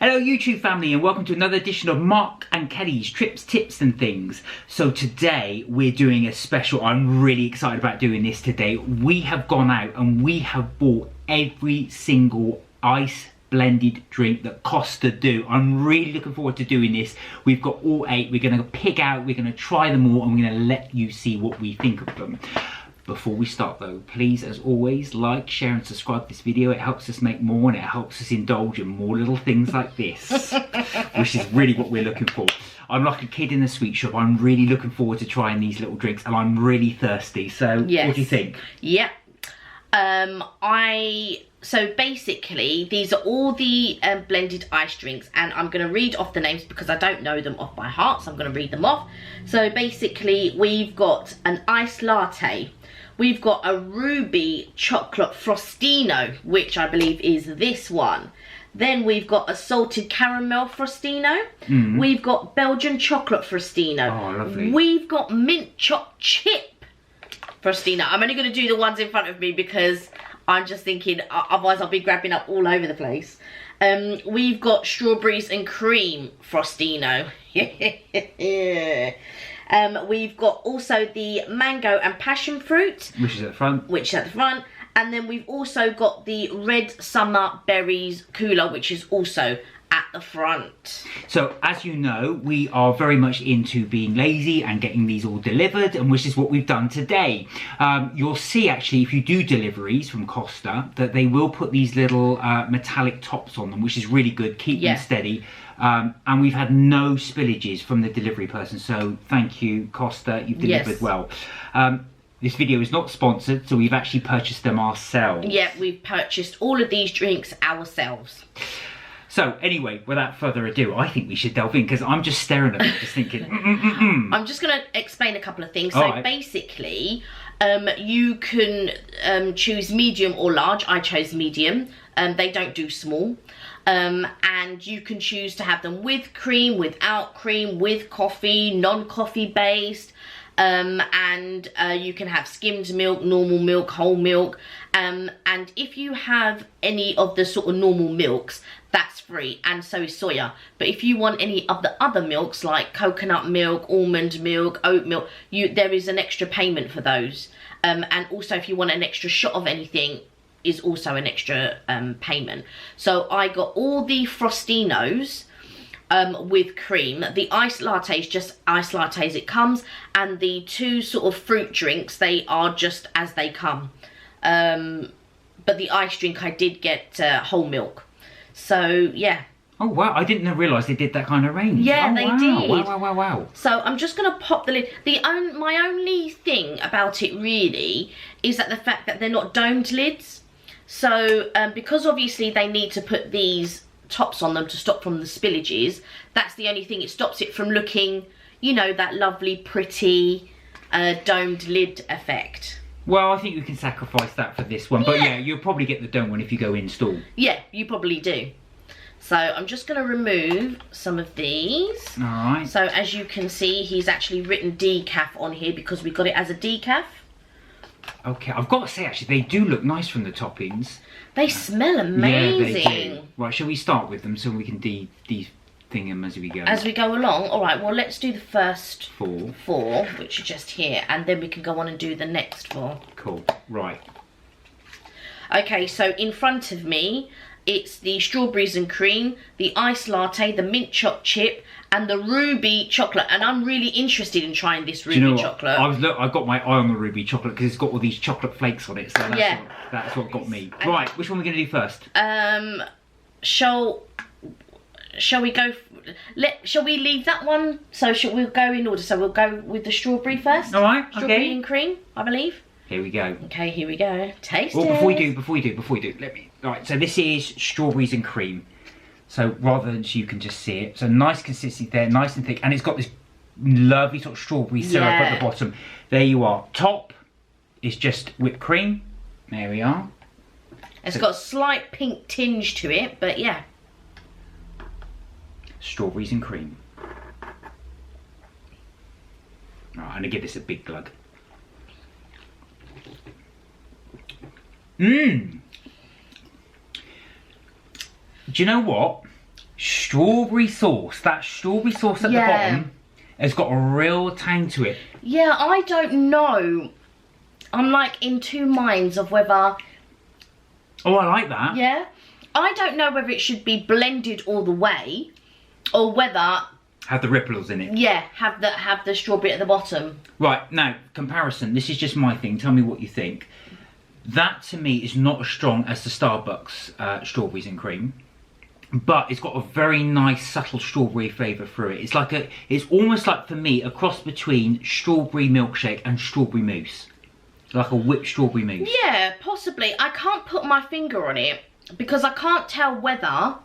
Hello YouTube family and welcome to another edition of Mark and Kelly's Trips, Tips and Things. So today we're doing a special. I'm really excited about doing this today. We have gone out and we have bought every single ice blended drink that Costa do. I'm really looking forward to doing this. We've got all 8. We're going to pick out, we're going to try them all and we're going to let you see what we think of them. Before we start though, please as always like, share and subscribe to this video. It helps us make more and it helps us indulge in more little things like this, which is really what we're looking for. I'm like a kid in the sweet shop. I'm really looking forward to trying these little drinks and I'm really thirsty. So yes. What do you think? Yeah. So basically these are all the blended ice drinks and I'm going to read off the names because I don't know them off by heart, so I'm going to read them off. So basically we've got an iced latte. We've got a Ruby Chocolate Frostino, which I believe is this one. Then we've got a Salted Caramel Frostino. We've got Belgian Chocolate Frostino. Oh, lovely. We've got Mint Chocolate Chip Frostino. I'm only going to do the ones in front of me because I'm just thinking, otherwise I'll be grabbing up all over the place. We've got Strawberries and Cream Frostino. We've got also the Mango and Passionfruit. Which is at the front. Which is at the front. And then we've also got the Red Summer Berries Cooler, which is also at the front. So as you know, we are very much into being lazy and getting these all delivered, and which is what we've done today. You'll see actually if you do deliveries from Costa that they will put these little metallic tops on them, which is really good, keep them steady. And we've had no spillages from the delivery person, so thank you Costa, you've delivered well. This video is not sponsored, so we've actually purchased them ourselves. Yeah, we've purchased all of these drinks ourselves. So anyway, without further ado, I think we should delve in because I'm just staring at it, just thinking. I'm just going to explain a couple of things. So basically, you can choose medium or large. I chose medium. They don't do small. And you can choose to have them with cream, without cream, with coffee, non-coffee based. And you can have skimmed milk, normal milk, whole milk. And if you have any of the sort of normal milks, that's free, and so is soya. But if you want any of the other milks like coconut milk, almond milk, oat milk, there is an extra payment for those. And also if you want an extra shot of anything, is also an extra payment. So I got all the Frostinos with cream. The iced latte is just iced latte as it comes, and the 2 sort of fruit drinks, they are just as they come. But the iced drink I did get whole milk. So yeah. Oh wow, I didn't realise they did that kind of range. Yeah, they did. Wow. So I'm just going to pop the lid. My only thing about it really is that the fact that they're not domed lids. So because obviously they need to put these tops on them to stop from the spillages, that's the only thing. It stops it from looking, you know, that lovely pretty domed lid effect. Well, I think you can sacrifice that for this one. But yeah, you'll probably get the dome one if you go install. Yeah, you probably do. So I'm just going to remove some of these. Alright. So as you can see, he's actually written decaf on here because we got it as a decaf. Okay, I've got to say actually, they do look nice from the toppings. They smell amazing. Yeah, they do. Right, shall we start with them so we can de-thing them as we go? As we go along? Alright, well let's do the first 4, which are just here, and then we can go on and do the next 4. Cool, right. Okay, so in front of me, it's the Strawberries and Cream, the Iced Latte, the Mint Chocolate Chip, and the Ruby Chocolate. And I'm really interested in trying this Ruby Chocolate. I've got my eye on the Ruby Chocolate because it's got all these chocolate flakes on it. So that's what got me. Right, which one are we going to do first? Shall we go? Shall we leave that one? So we'll go in order. So we'll go with the strawberry first. All right. Strawberry and cream, I believe. Here we go. Okay, here we go. Taste it. Before you do, let me. All right. So this is strawberries and cream. So rather than so you can just see it, so nice consistency there, nice and thick, and it's got this lovely sort of strawberry syrup at the bottom. There you are. Top is just whipped cream. There we are. It's got a slight pink tinge to it, but yeah. Strawberries and cream. Alright, I'm gonna give this a big glug. Do you know what? strawberry sauce. That strawberry sauce at the bottom has got a real tang to it. Yeah, I don't know. I'm like in two minds of whether... Oh, I like that. Yeah. I don't know whether it should be blended all the way or whether... Have the ripples in it. Yeah, have the strawberry at the bottom. Right, now, comparison. This is just my thing. Tell me what you think. That, to me, is not as strong as the Starbucks strawberries and cream. But it's got a very nice, subtle strawberry flavour through it. It's almost like, for me, a cross between strawberry milkshake and strawberry mousse. Like a whipped strawberry mousse. Yeah, possibly. I can't put my finger on it because I can't tell whether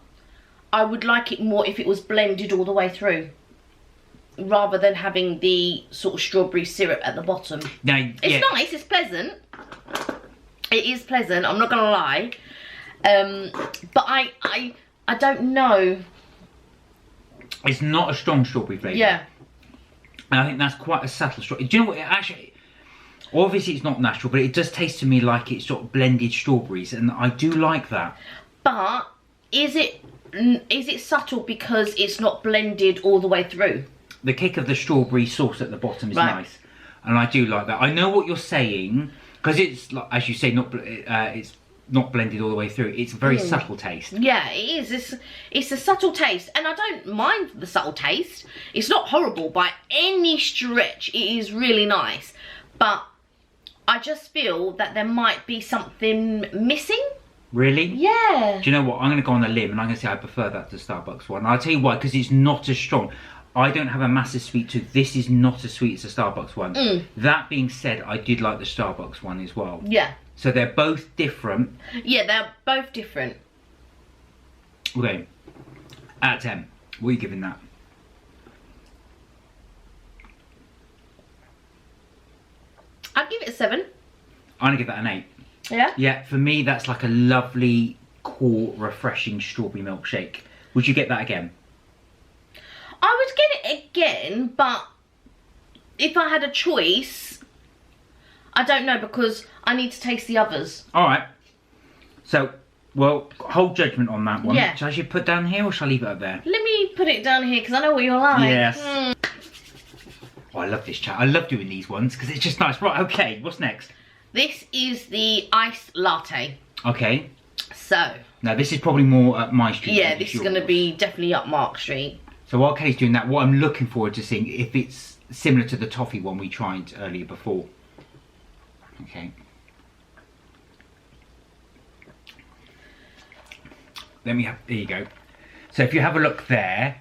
I would like it more if it was blended all the way through, rather than having the sort of strawberry syrup at the bottom. Now, it's nice, it's pleasant. It is pleasant, I'm not gonna lie. But I don't know. It's not a strong strawberry flavour. Yeah. And I think that's quite a subtle strawberry. Do you know what, actually, obviously it's not natural, but it does taste to me like it's sort of blended strawberries, and I do like that. But is it subtle because it's not blended all the way through? The kick of the strawberry sauce at the bottom is nice, and I do like that. I know what you're saying, because it's, as you say, it's not blended all the way through. It's a very subtle taste. Yeah, it is. It's a subtle taste, and I don't mind the subtle taste. It's not horrible by any stretch. It is really nice, but I just feel that there might be something missing. Really? Yeah. Do you know what? I'm going to go on a limb and I'm going to say I prefer that to Starbucks one. I'll tell you why, because it's not as strong. I don't have a massive sweet tooth. This is not as sweet as the Starbucks one. That being said, I did like the Starbucks one as well. Yeah. So they're both different. Yeah, they're both different. Okay. Out of 10, what are you giving that? I'd give it a 7. I'm going to give that an 8. Yeah? Yeah, for me, that's like a lovely, cool, refreshing strawberry milkshake. Would you get that again? I would get it again, but if I had a choice, I don't know, because I need to taste the others. Alright. So, well, hold judgment on that one. Yeah. Shall I actually put down here or shall I leave it up there? Let me put it down here, because I know what you're like. Yes. Oh, I love this chat. I love doing these ones, because it's just nice. Right, okay, what's next? This is the Iced Latte. Okay. So. Now, this is probably more up my street. Yeah, this is going to be definitely up Mark Street. So while Kelly's doing that, what I'm looking forward to seeing if it's similar to the toffee one we tried earlier before. Okay. There you go. So if you have a look there,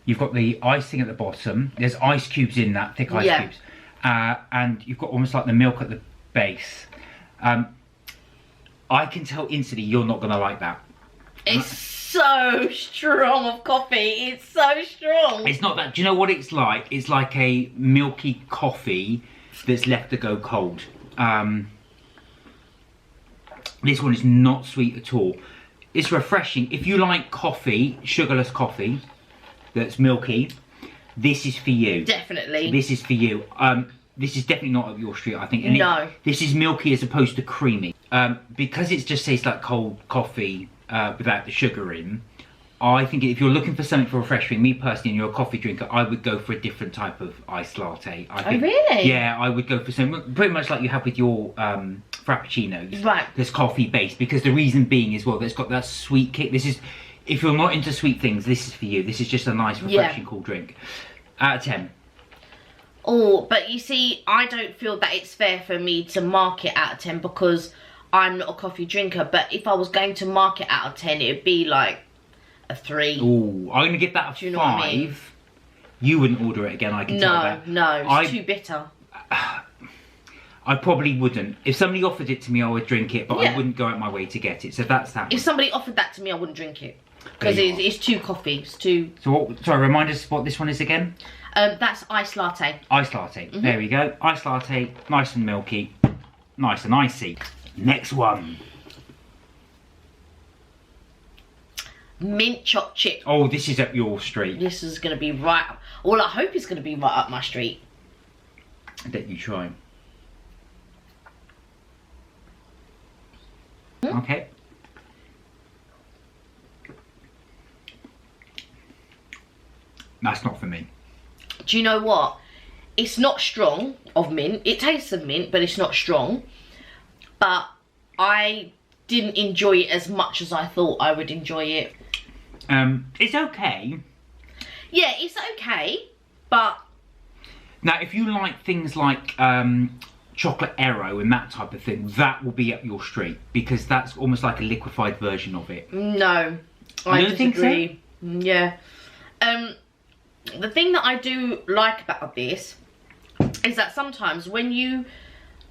you've got the icing at the bottom. There's ice cubes in that, thick ice cubes. And you've got almost like the milk at the base. I can tell instantly you're not going to like that. It's so strong of coffee. It's so strong. It's not that. Do you know what it's like? It's like a milky coffee that's left to go cold. This one is not sweet at all. It's refreshing. If you like coffee, sugarless coffee, that's milky, this is for you. Definitely. This is for you. This is definitely not up your street, I think. And no. This is milky as opposed to creamy. Because it just tastes like cold coffee without the sugar in, I think if you're looking for something for refreshing, me personally, and you're a coffee drinker, I would go for a different type of iced latte. I think, oh, really? Yeah, I would go for something pretty much like you have with your frappuccinos. Right. That's coffee based, because the reason being is, well, it's got that sweet kick. This is, if you're not into sweet things, this is for you. This is just a nice, refreshing, cool drink. Out of 10. Oh, but you see, I don't feel that it's fair for me to mark it out of 10 because I'm not a coffee drinker. But if I was going to mark it out of 10, it'd be like a 3. Ooh, I'm going to give that a 5. Do you know what I mean? You wouldn't order it again, I can tell that. No, it's too bitter. I probably wouldn't. If somebody offered it to me, I would drink it, but I wouldn't go out my way to get it. So that's that. If somebody offered that to me, I wouldn't drink it. Because it's too coffee. It's too... So what, sorry, remind us what this one is again? That's iced latte. Iced latte. There we go. Iced latte, nice and milky, nice and icy. Next one. Mint Chocolate Chip. Oh, this is up your street. This is going to be right up... Well, I hope it's going to be right up my street. Let you try. Okay. That's not for me. Do you know what? It's not strong of mint. It tastes of mint, but it's not strong. But I didn't enjoy it as much as I thought I would enjoy it. It's okay. Yeah, it's okay, but... Now, if you like things like chocolate aero and that type of thing, that will be up your street, because that's almost like a liquefied version of it. No, I disagree. Yeah. The thing that I do like about this is that sometimes when you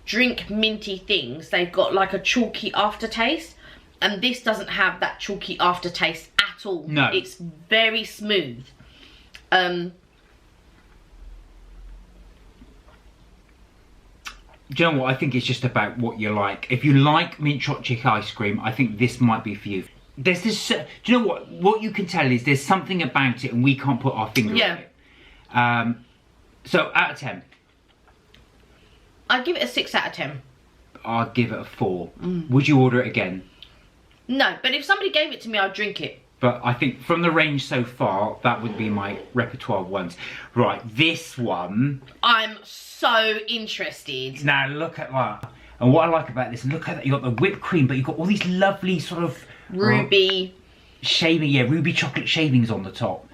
drink minty things, they've got like a chalky aftertaste, and this doesn't have that chalky aftertaste at all. No. It's very smooth. Do you know what? I think it's just about what you like. If you like mint chocolate chip ice cream, I think this might be for you. There's this. Do you know what? What you can tell is there's something about it, and we can't put our finger on it. So out of 10, I'd give it a 6 out of 10. I'd give it a 4. Would you order it again? No, but if somebody gave it to me, I'd drink it. But I think from the range so far, that would be my repertoire ones. Right, this one. I'm so interested. Now look at that. And what I like about this, look at that, you got the whipped cream, but you've got all these lovely sort of... Ruby. Shaving, yeah, ruby chocolate shavings on the top.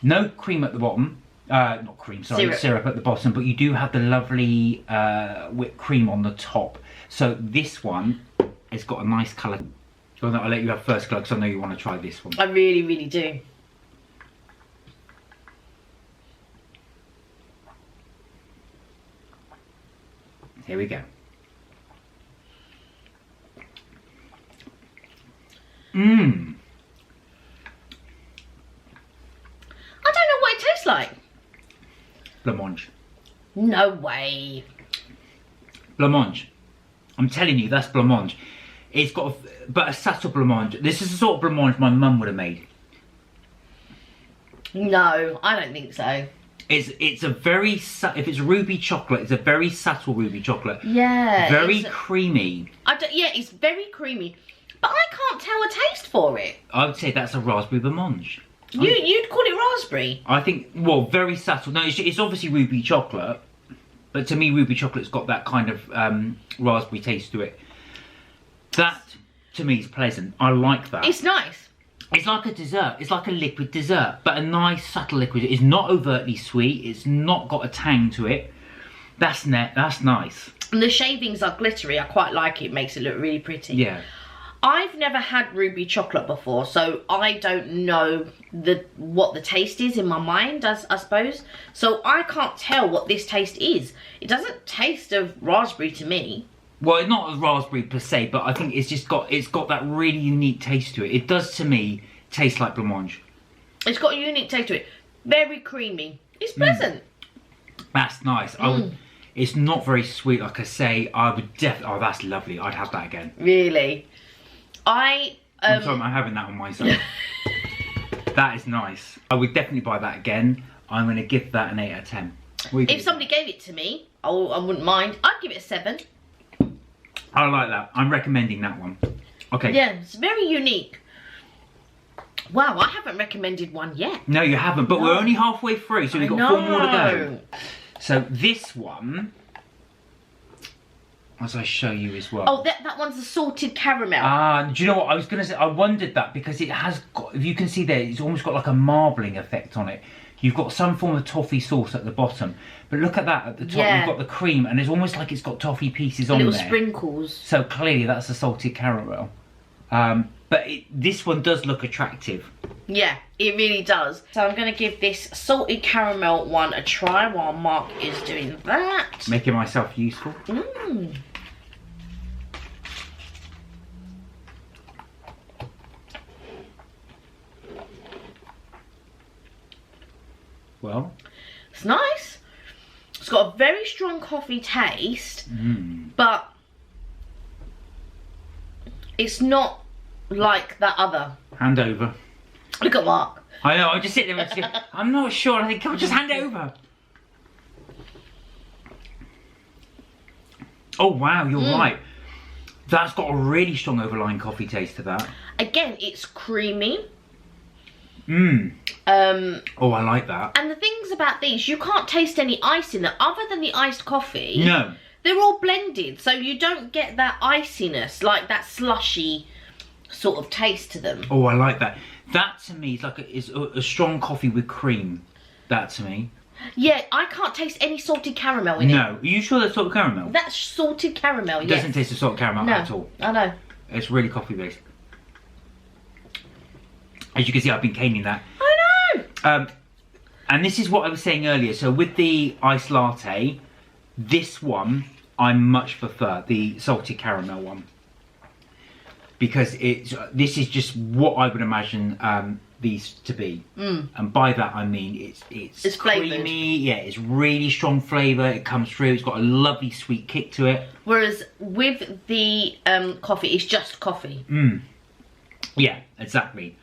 No cream at the bottom. Not cream, sorry, syrup at the bottom, but you do have the lovely whipped cream on the top. So this one has got a nice colour. So I'll let you have first colour, because I know you want to try this one. I really, really do. Here we go. Mmm. I don't know what it tastes like. Blancmange. No way. Blancmange. I'm telling you, that's blancmange. It's got but a subtle blancmange. This is the sort of blancmange my mum would have made. No, I don't think so. It's a very, if it's ruby chocolate, it's a very subtle ruby chocolate. Yeah. Very creamy. Yeah, it's very creamy. But I can't tell a taste for it. I would say that's a raspberry blancmange. You'd call it raspberry? I think, well, very subtle. No, it's obviously ruby chocolate. But to me, ruby chocolate's got that kind of raspberry taste to it. That, to me, is pleasant. I like that. It's nice. It's like a dessert. It's like a liquid dessert, but a nice, subtle liquid. It's not overtly sweet. It's not got a tang to it. That's nice. And the shavings are glittery. I quite like it. It makes it look really pretty. Yeah. I've never had ruby chocolate before, so I don't know what the taste is in my mind, I suppose. So I can't tell what this taste is. It doesn't taste of raspberry to me. Well, it's not a raspberry per se, but I think it's got that really unique taste to it. It does, to me, taste like blancmange. It's got a unique taste to it. Very creamy. It's pleasant. That's nice. It's not very sweet, like I say. I would definitely... Oh, that's lovely. I'd have that again. Really? I'm sorry, I'm having that on myself. That is nice. I would definitely buy that again. I'm going to give that an 8 out of 10. If somebody gave it to me, I wouldn't mind. I'd give it a 7. I like that. I'm recommending that one. Okay. Yeah, it's very unique. Wow, I haven't recommended one yet. No, you haven't, but we're only halfway through, so we've got 4 more to go. So this one, as I show you as well. Oh, that one's the salted caramel. Do you know what I was going to say? I wondered that because it has got, if you can see there, it's almost got like a marbling effect on it. You've got some form of toffee sauce at the bottom. But look at that at the top. Yeah. You've got the cream, and it's almost like it's got toffee pieces on there. Little sprinkles. So clearly that's a salted caramel. But this one does look attractive. Yeah, it really does. So I'm going to give this salted caramel one a try while Mark is doing that. Making myself useful. Well, it's nice. It's got a very strong coffee taste, but it's not like that other. Hand over. Look at Mark. I know, I just sit there and just go, I'm not sure. I think, can we just hand it over? Oh wow, you're right. That's got a really strong overlying coffee taste to that. Again, it's creamy. Oh, I like that. And the things about these, you can't taste any ice in them other than the iced coffee. No. They're all blended, so you don't get that iciness, like that slushy sort of taste to them. Oh, I like that. That to me is like a strong coffee with cream. That to me. Yeah, I can't taste any salted caramel in it. No. Are you sure that's salted caramel? That's salted caramel, It doesn't taste of salted caramel at all. I know. It's really coffee based. As you can see, I've been caning that. I know! And this is what I was saying earlier. So with the iced latte, this one, I much prefer the salted caramel one. Because this is just what I would imagine these to be. And by that I mean it's creamy, flavoured. yeah, it's really strong flavour, it comes through, it's got a lovely sweet kick to it. Whereas with the coffee, it's just coffee. Yeah, exactly.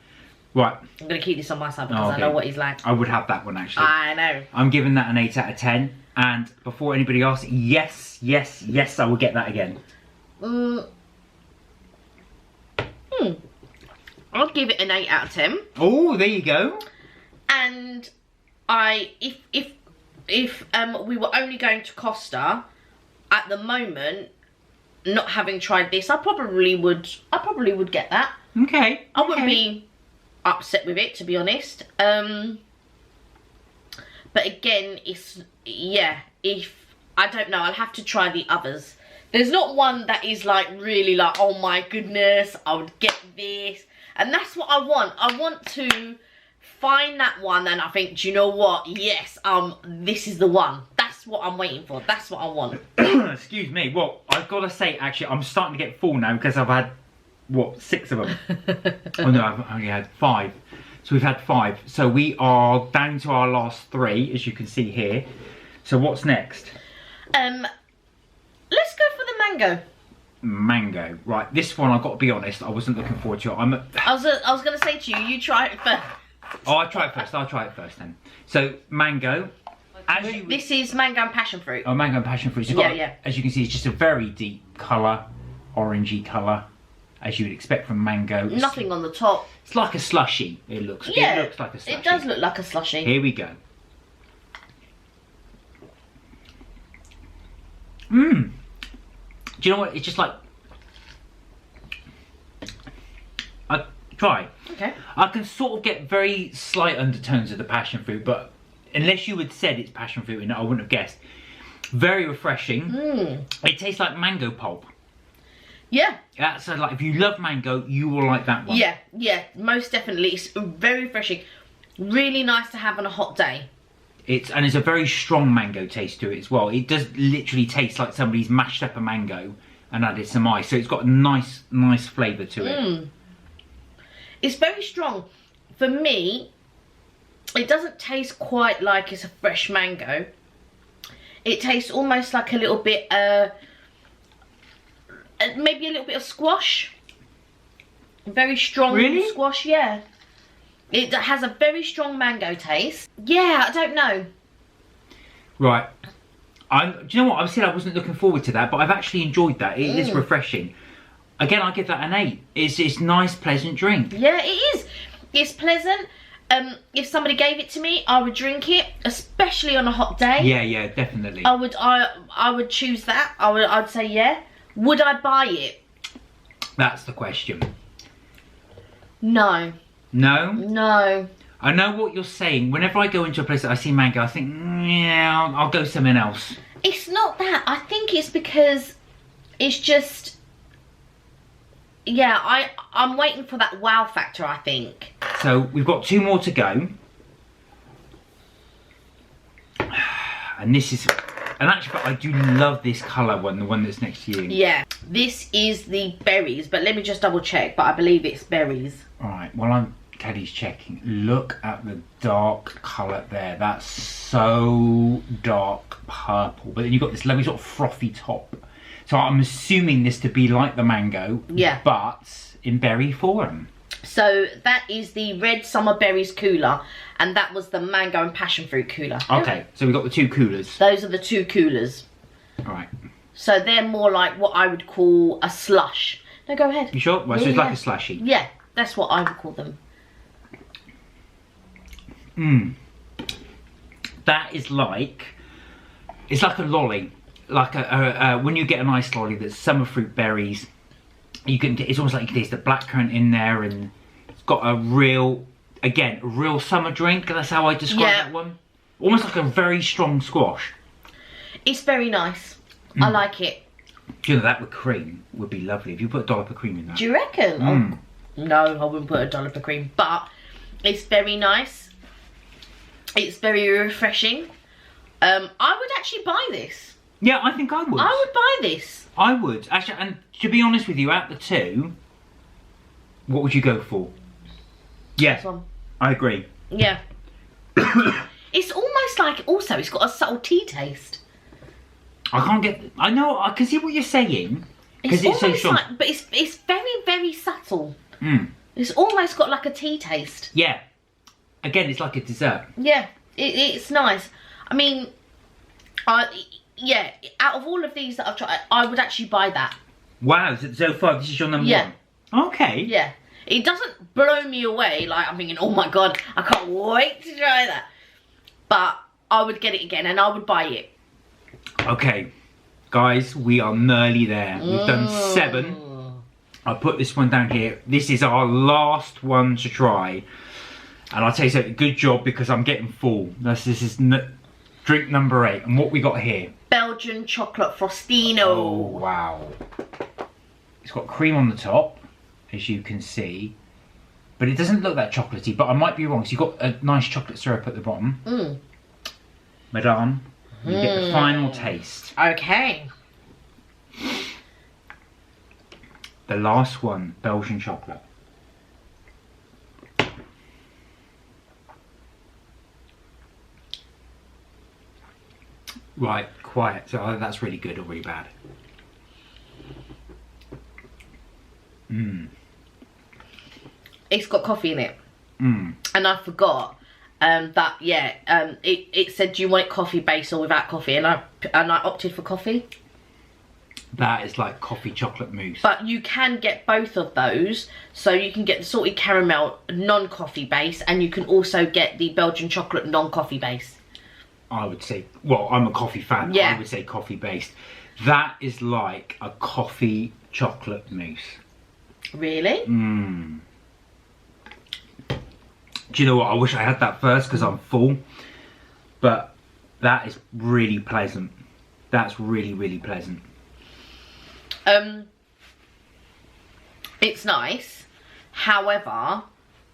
Right. I'm going to keep this on my side because I know what he's like. I would have that one actually. I know. I'm giving that an 8 out of 10. And before anybody asks, yes, I will get that again. I'll give it an 8 out of 10. Oh, there you go. And if we were only going to Costa, at the moment, not having tried this, I probably would get that. Okay. I wouldn't be upset with it, to be honest. But again, I don't know, I'll have to try the others. There's not one that is like really like, oh my goodness, I would get this. And that's what I want. I want to find that one and I think, do you know what? Yes, this is the one. That's what I'm waiting for. That's what I want. Excuse me. Well, I've got to say, actually, I'm starting to get full now because I've had, what, 6 of them? Oh no, I've only had 5. So we've had 5. So we are down to our last 3, as you can see here. So what's next? Let's go for the mango. Mango. Right, this one, I've got to be honest, I wasn't looking forward to it. I was going to say to you, you try it first. Oh, I'll try it first then. So, mango. This is mango and passion fruit. Oh, mango and passion fruit. So as you can see, it's just a very deep colour, orangey colour, as you would expect from mango. Nothing on the top. It's like a slushy, it looks. Yeah, it looks like a slushy. It does look like a slushy. Here we go. Do you know what? It's just like... Try. Okay. I can sort of get very slight undertones of the passion fruit, but unless you had said it's passion fruit in it, I wouldn't have guessed. Very refreshing. It tastes like mango pulp. Yeah. So like if you love mango, you will like that one. Yeah, most definitely. It's very refreshing. Really nice to have on a hot day. It's a very strong mango taste to it as well. It does literally taste like somebody's mashed up a mango and added some ice. So it's got a nice flavour to it. It's very strong. For me, it doesn't taste quite like it's a fresh mango. It tastes almost like a little bit, maybe a little bit of squash. Very strong squash, yeah. It has a very strong mango taste. Yeah, I don't know. Right. Do you know what? I said I wasn't looking forward to that, but I've actually enjoyed that. It is refreshing. Again, I give that an 8. It's nice, pleasant drink. Yeah, it is. It's pleasant. If somebody gave it to me, I would drink it, especially on a hot day. Yeah, definitely. I would choose that. I'd say yeah. Would I buy it? That's the question. No. No? No. I know what you're saying. Whenever I go into a place that I see mango, I think, yeah, I'll go something else. It's not that. I think it's because it's just... Yeah, I'm waiting for that wow factor, I think. So, we've got 2 more to go. And this is... And actually, I do love this colour one, the one that's next to you. Yeah, this is the berries, but let me just double check, but I believe it's berries. Alright, while Kelly's checking, look at the dark colour there. That's so dark purple. But then you've got this lovely sort of frothy top. So I'm assuming this to be like the mango, but in berry form. So that is the red summer berries cooler, and that was the mango and passion fruit cooler. Okay, so we've got the 2 coolers. Those are the 2 coolers. Alright. So they're more like what I would call a slush. No, go ahead. You sure? Well, so it's like a slushy. Yeah, that's what I would call them. That is like, it's like a lolly. Like when you get an iced lolly that's summer fruit berries, you can, it's almost like you can taste the blackcurrant in there, and it's got a real, again, a real summer drink. That's how I describe that one. Almost like a very strong squash. It's very nice. I like it. You know, that with cream would be lovely if you put a dollop of cream in that. Do you reckon? Oh, no, I wouldn't put a dollop of cream, but it's very nice. It's very refreshing. I would actually buy this. Yeah, I think I would. I would buy this. I would. Actually, and to be honest with you, out the two, what would you go for? Yeah, I agree. Yeah. It's almost like, also, it's got a subtle tea taste. I can't get, I know, I can see what you're saying. Because it's so strong. Like, but it's very, very subtle. It's almost got like a tea taste. Yeah. Again, it's like a dessert. Yeah, it's nice. I mean, yeah, out of all of these that I've tried, I would actually buy that. Wow, so far this is your number one? Okay. Yeah. It doesn't blow me away, like I'm thinking, oh my god, I can't wait to try that. But I would get it again and I would buy it. Okay, guys, we are nearly there. We've done 7. I put this one down here. This is our last one to try. And I'll tell you something, good job, because I'm getting full. This is drink number 8. And what we got here? Belgian Chocolate Frostino. Oh, wow. It's got cream on the top, as you can see. But it doesn't look that chocolatey, but I might be wrong. So you've got a nice chocolate syrup at the bottom. Madame, you get the final taste. Okay. The last one, Belgian chocolate. Right, quiet. So that's really good or really bad. It's got coffee in it. And I forgot that, it said, do you want it coffee based or without coffee? And I opted for coffee. That is like coffee chocolate mousse. But you can get both of those. So you can get the salted caramel non-coffee base, and you can also get the Belgian chocolate non-coffee base. I would say, well, I'm a coffee fan. Yeah. I would say coffee based. That is like a coffee chocolate mousse. Really? Do you know what? I wish I had that first because I'm full. But that is really pleasant. That's really, really pleasant. It's nice. However,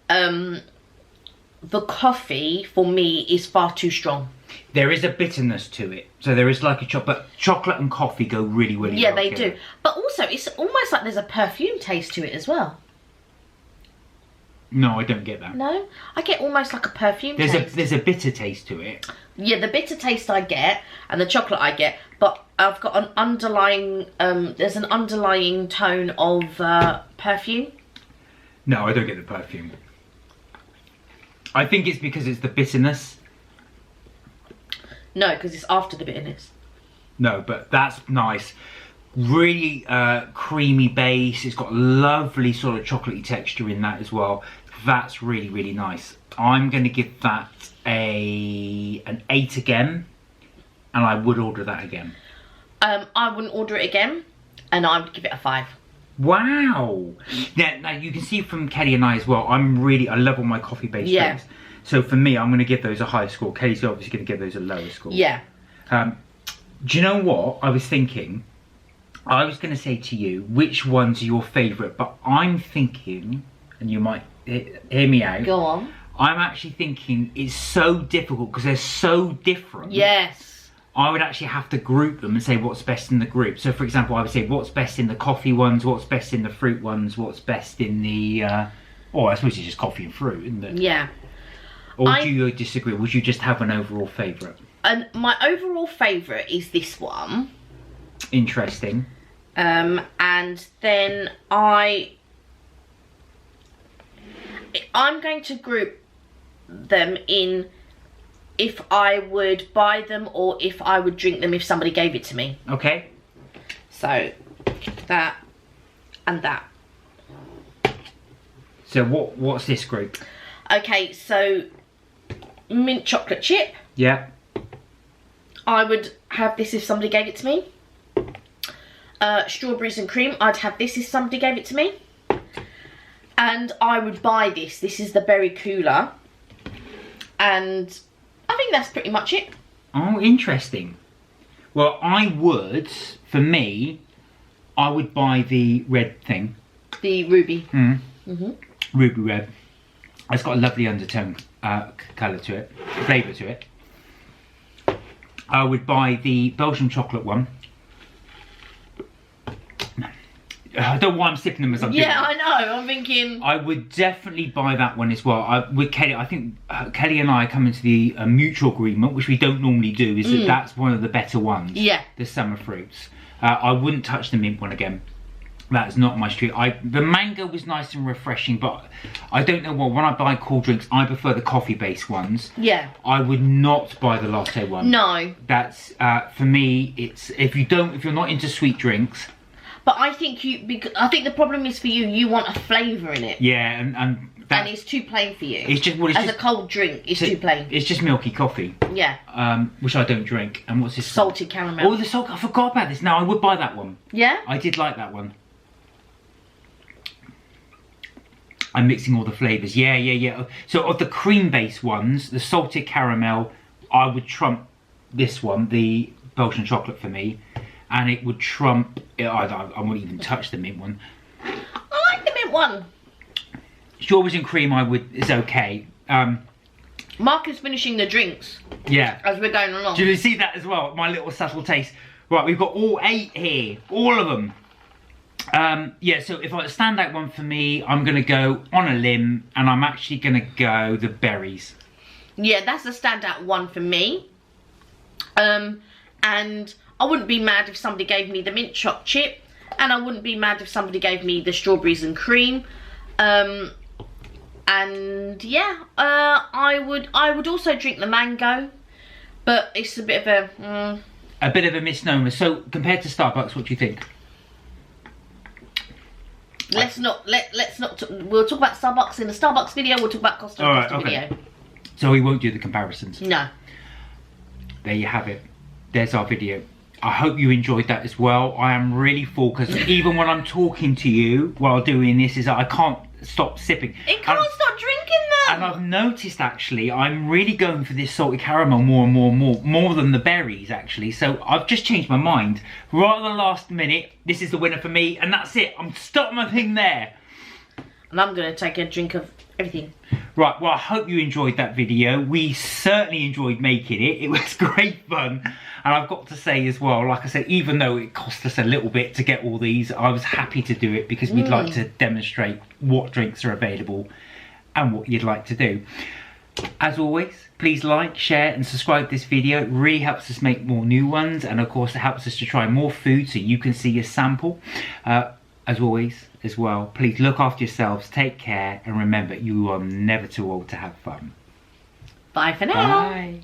the coffee for me is far too strong. There is a bitterness to it. So there is like a chocolate and coffee go really, really well. Yeah, they do. But also, it's almost like there's a perfume taste to it as well. No, I don't get that. No? I get almost like a perfume taste. There's a bitter taste to it. Yeah, the bitter taste I get, and the chocolate I get, but I've got an underlying, there's an underlying tone of perfume. No, I don't get the perfume. I think it's because it's the bitterness. No, because it's after the bitterness. No, but that's nice. Really creamy base. It's got lovely sort of chocolatey texture in that as well. That's really, really nice. I'm going to give that an 8 again. And I would order that again. I wouldn't order it again. And I would give it a 5. Wow. Now you can see from Kelly and I as well, I love all my coffee based drinks. So for me, I'm going to give those a high score. Kelly's obviously going to give those a lower score. Yeah. Do you know what I was thinking? I was going to say to you, which one's your favourite? But I'm thinking, and you might hear me out. Go on. I'm actually thinking it's so difficult because they're so different. Yes. I would actually have to group them and say what's best in the group. So for example, I would say what's best in the coffee ones, what's best in the fruit ones, what's best in the... I suppose it's just coffee and fruit, isn't it? Yeah. Or do you disagree? Would you just have an overall favourite? And my overall favourite is this one. Interesting. And then I'm going to group them in if I would buy them or if I would drink them if somebody gave it to me. Okay. So that and that. So what's this group? Okay, so mint chocolate chip. Yeah. I would have this if somebody gave it to me. Strawberries and cream. I'd have this if somebody gave it to me. And I would buy this. This is the berry cooler. And I think that's pretty much it. Oh, interesting. Well, I would, for me, I would buy the red thing. The ruby. Ruby red. It's got a lovely undertone colour to it, flavour to it. I would buy the Belgian chocolate one. I don't know why I'm sipping them as I'm doing it. Yeah, I know. I'm thinking... I would definitely buy that one as well. With Kelly, I think Kelly and I come into the mutual agreement, which we don't normally do, is that that's one of the better ones. Yeah. The summer fruits. I wouldn't touch the mint one again. That's not my street. The mango was nice and refreshing, but I don't know what. When I buy cool drinks, I prefer the coffee-based ones. Yeah. I would not buy the latte one. No. That's for me. It's if you're not into sweet drinks. But I think I think the problem is for you. You want a flavour in it. Yeah, and it's too plain for you. It's just a cold drink. It's too plain. It's just milky coffee. Yeah. Which I don't drink. And what's this? Salted caramel. Oh, the salt. I forgot about this. Now I would buy that one. Yeah. I did like that one. I'm mixing all the flavours. Yeah. So of the cream-based ones, the salted caramel, I would trump this one, the Belgian chocolate for me. And it would trump... I wouldn't even touch the mint one. I like the mint one. Strawberries and cream is okay. Mark is finishing the drinks. Yeah. As we're going along. Do you see that as well? My little subtle taste. Right, we've got all 8 here. All of them. Yeah, so if I standout one for me, I'm going to go on a limb. And I'm actually going to go the berries. Yeah, that's the standout one for me. And I wouldn't be mad if somebody gave me the mint choc chip. And I wouldn't be mad if somebody gave me the strawberries and cream. And yeah, I would also drink the mango. But it's a bit of a bit of a misnomer. So compared to Starbucks, what do you think? Let's not we'll talk about Starbucks in the Starbucks video. We'll talk about Costa Coffee video. So we won't do the comparisons. No. There you have it. There's our video. I hope you enjoyed that as well. I am really full because even when I'm talking to you while doing this, I can't stop sipping. It can't stop drinking them. And I've noticed actually, I'm really going for this salted caramel more than the berries actually. So I've just changed my mind. Right at the last minute, this is the winner for me, and that's it. I'm stopping my thing there. And I'm going to take a drink of everything. Right, well, I hope you enjoyed that video. We certainly enjoyed making it. It was great fun. And I've got to say as well, like I said, even though it cost us a little bit to get all these, I was happy to do it because we'd like to demonstrate what drinks are available and what you'd like to do. As always, please like, share and subscribe this video. It really helps us make more new ones. And of course, it helps us to try more food so you can see a sample. As always, as well, please look after yourselves, take care, and remember, you are never too old to have fun. Bye for now. Bye.